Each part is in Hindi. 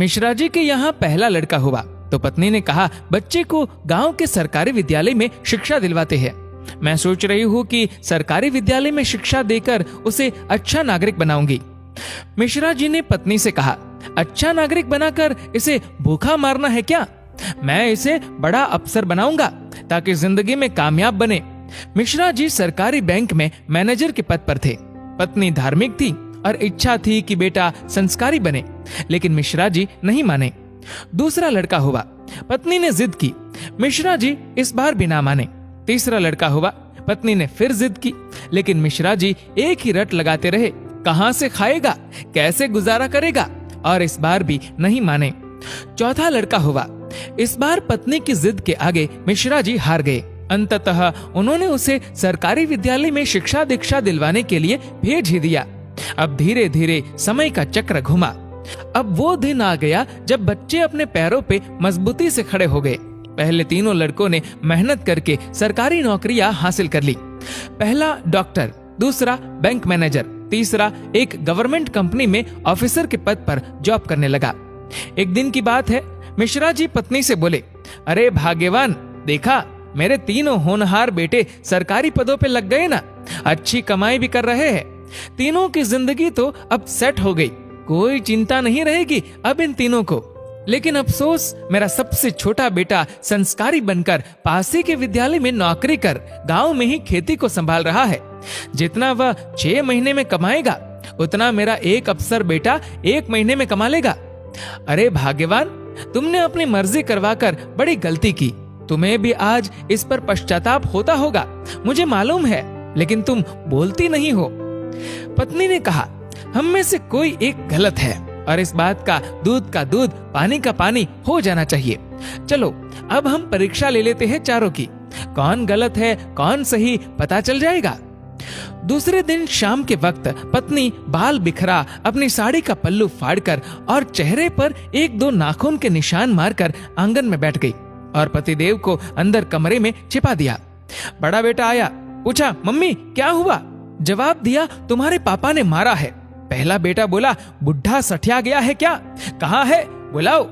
मिश्रा जी के यहाँ पहला लड़का हुआ तो पत्नी ने कहा, बच्चे को गांव के सरकारी विद्यालय में शिक्षा दिलवाते हैं। मैं सोच रही हूँ कि सरकारी विद्यालय में शिक्षा देकर उसे अच्छा नागरिक बनाऊंगी। मिश्रा जी ने पत्नी से कहा, अच्छा नागरिक बनाकर इसे भूखा मारना है क्या? मैं इसे बड़ा अफसर बनाऊंगा ताकि जिंदगी में कामयाब बने। मिश्रा जी सरकारी बैंक में मैनेजर के पद पर थे। पत्नी धार्मिक थी और इच्छा थी कि बेटा संस्कारी बने, लेकिन मिश्रा जी नहीं माने। दूसरा लड़का हुआ, पत्नी ने जिद की, मिश्रा जी इस बार भी ना माने। तीसरा लड़का हुआ, पत्नी ने फिर जिद की, लेकिन मिश्रा जी एक ही रट लगाते रहे, कहां से खाएगा, कैसे गुजारा करेगा, और इस बार भी नहीं माने। चौथा लड़का हुआ। इस बार पत्नी की जिद के आगे मिश्रा जी हार गए। अंततः उन्होंने उसे सरकारी विद्यालय में शिक्षा दीक्षा दिलवाने के लिए भेज ही दिया। अब धीरे धीरे समय का चक्र घुमा। अब वो दिन आ गया जब बच्चे अपने पैरों पे मजबूती से खड़े हो गए। पहले तीनों लड़कों ने मेहनत करके सरकारी नौकरियां हासिल कर ली। पहला डॉक्टर, दूसरा बैंक मैनेजर, तीसरा एक गवर्नमेंट कंपनी में ऑफिसर के पद पर जॉब करने लगा। एक दिन की बात है, मिश्रा जी पत्नी से बोले, अरे भाग्यवान, देखा मेरे तीनों होनहार बेटे सरकारी पदों पे लग गए ना, अच्छी कमाई भी कर रहे हैं। तीनों की जिंदगी तो अब सेट हो गई, कोई चिंता नहीं रहेगी अब इन तीनों को। लेकिन अफसोस, मेरा सबसे छोटा बेटा संस्कारी बनकर पासी के विद्यालय में नौकरी कर गांव में ही खेती को संभाल रहा है। जितना वह 6 महीने में कमाएगा उतना मेरा एक अफसर बेटा 1 महीने में कमा लेगा। अरे भाग्यवान, तुमने अपनी मर्जी करवाकर बड़ी गलती की। तुम्हें भी आज इस पर पश्चाताप होता होगा, मुझे मालूम है, लेकिन तुम बोलती नहीं हो। पत्नी ने कहा, हम में से कोई एक गलत है और इस बात का दूध पानी का पानी हो जाना चाहिए। चलो अब हम परीक्षा ले लेते हैं चारों की, कौन गलत है कौन सही पता चल जाएगा। दूसरे दिन शाम के वक्त पत्नी बाल बिखरा अपनी साड़ी का पल्लू फाड़कर और चेहरे पर 1-2 नाखून के निशान मारकर आंगन में बैठ गई और पतिदेव को अंदर कमरे में छिपा दिया। बड़ा बेटा आया, पूछा, मम्मी क्या हुआ? जवाब दिया, तुम्हारे पापा ने मारा है। पहला बेटा बोला, बुढ़ा सठिया गया है क्या? कहाँ है, बुलाओ।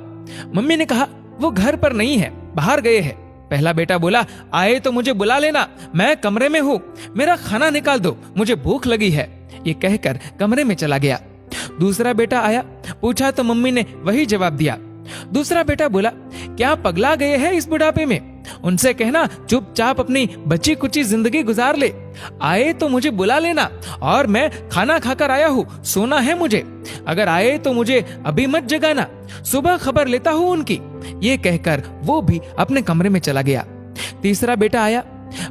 मम्मी ने कहा, वो घर पर नहीं है, बाहर गए हैं। पहला बेटा बोला, आए तो मुझे बुला लेना, मैं कमरे में हूँ, मेरा खाना निकाल दो, मुझे भूख लगी है। ये कहकर कमरे में चला गया। दूसरा बेटा आया, पूछा तो मम्मी ने वही जवाब दिया। दूसरा बेटा बोला, क्या पगला गए हैं इस बुढ़ापे में? उनसे कहना चुपचाप अपनी बची कुची जिंदगी गुजार ले। आए तो मुझे बुला लेना और मैं खाना खाकर आया हूँ, सोना है मुझे। अगर आए तो मुझे अभी मत जगाना, सुबह खबर लेता हूँ उनकी। ये कहकर वो भी अपने कमरे में चला गया। तीसरा बेटा आया,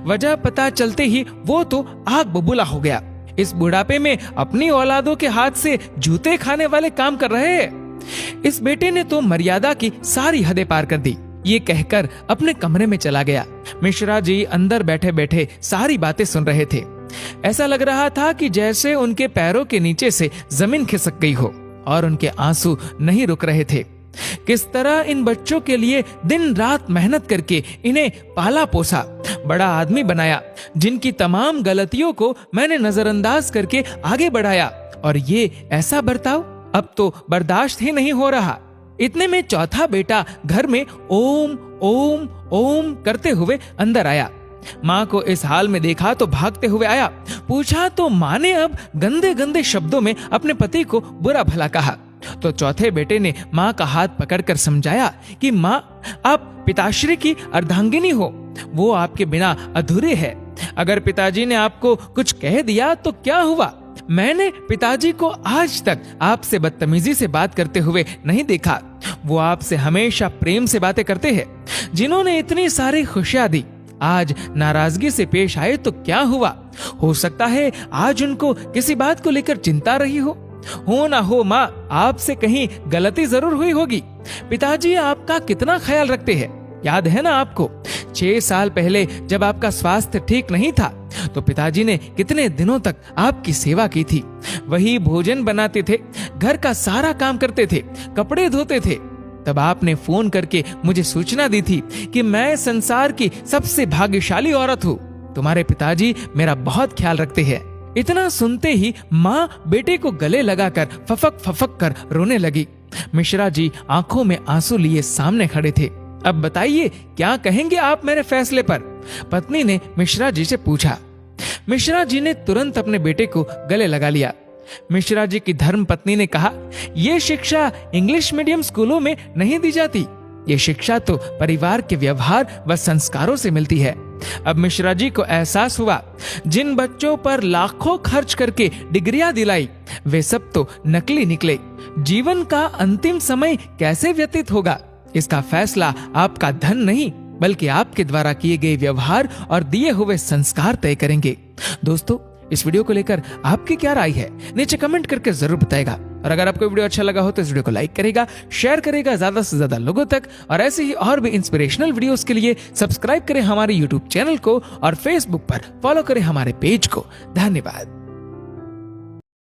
वजह पता चलते ही वो तो आग बबूला हो गया। इस बुढ़ापे में अपनी औलादों के हाथ से जूते खाने वाले काम कर रहे हैं। इस बेटे ने तो मर्यादा की सारी हदें पार कर दी। ये कहकर अपने कमरे में चला गया। मिश्रा जी अंदर बैठे बैठे सारी बातें सुन रहे थे। ऐसा लग रहा था कि जैसे उनके पैरों के नीचे से जमीन खिसक गई हो और उनके आंसू नहीं रुक रहे थे। किस तरह इन बच्चों के लिए दिन रात मेहनत करके इन्हें पाला पोसा, बड़ा आदमी बनाया, जिनकी तमाम गलतियों को मैंने नजरअंदाज करके आगे बढ़ाया, और ये ऐसा बर्ताव अब तो बर्दाश्त ही नहीं हो रहा। इतने में चौथा बेटा घर में ओम ओम ओम करते हुए अंदर आया। माँ को इस हाल में देखा तो भागते हुए आया। पूछा तो माँ ने अब गंदे गंदे शब्दों में अपने पति को बुरा भला कहा। तो चौथे बेटे ने माँ का हाथ पकड़कर समझाया कि माँ, आप पिताश्री की अर्धांगिनी हो, वो आपके बिना अधूरे है। अगर पिताजी ने आपको कुछ कह दिया तो क्या हुआ? मैंने पिताजी को आज तक आपसे बदतमीजी से बात करते हुए नहीं देखा। वो आपसे हमेशा प्रेम से बातें करते हैं। जिन्होंने इतनी सारी खुशियां दी, आज नाराजगी से पेश आए तो क्या हुआ? हो सकता है आज उनको किसी बात को लेकर चिंता रही हो ना हो माँ, आपसे कहीं गलती जरूर हुई होगी। पिताजी आपका कितना ख्याल रखते हैं, याद है ना आपको? 6 साल पहले जब आपका स्वास्थ्य ठीक नहीं था तो पिताजी ने कितने दिनों तक आपकी सेवा की थी। वही भोजन बनाते थे, घर का सारा काम करते थे, कपड़े धोते थे। तब आपने फोन करके मुझे सूचना दी थी कि मैं संसार की सबसे भाग्यशाली औरत हूँ। तुम्हारे पिताजी मेरा बहुत ख्याल रखते हैं। इतना सुनते ही माँ बेटे को गले लगाकर फफक फफक कर रोने लगी। मिश्रा जी आंखों में आंसू लिए सामने खड़े थे। अब बताइए क्या कहेंगे आप मेरे फैसले पर? पत्नी ने मिश्रा जी से पूछा। मिश्रा जी ने तुरंत अपने बेटे को गले लगा लिया। मिश्रा जी की धर्म पत्नी ने कहा, यह शिक्षा इंग्लिश मीडियम स्कूलों में नहीं दी जाती। ये शिक्षा तो परिवार के व्यवहार व संस्कारों से मिलती है। अब मिश्रा जी को एहसास हुआ, जिन बच्चों पर लाखों खर्च करके डिग्रियां दिलाई वे सब तो नकली निकले। जीवन का अंतिम समय कैसे व्यतीत होगा, इसका फैसला आपका धन नहीं बल्कि आपके द्वारा किए गए व्यवहार और दिए हुए संस्कार तय करेंगे। दोस्तों, इस वीडियो को लेकर आपकी क्या राय है नीचे कमेंट करके जरूर बताएगा। और अगर आपको वीडियो अच्छा लगा हो तो इस वीडियो को लाइक करेगा, शेयर करेगा ज्यादा से ज्यादा लोगों तक। और ऐसे ही और भी इंस्पिरेशनल वीडियोस के लिए सब्सक्राइब करें हमारे यूट्यूब चैनल को और फेसबुक पर फॉलो करें हमारे पेज को। धन्यवाद।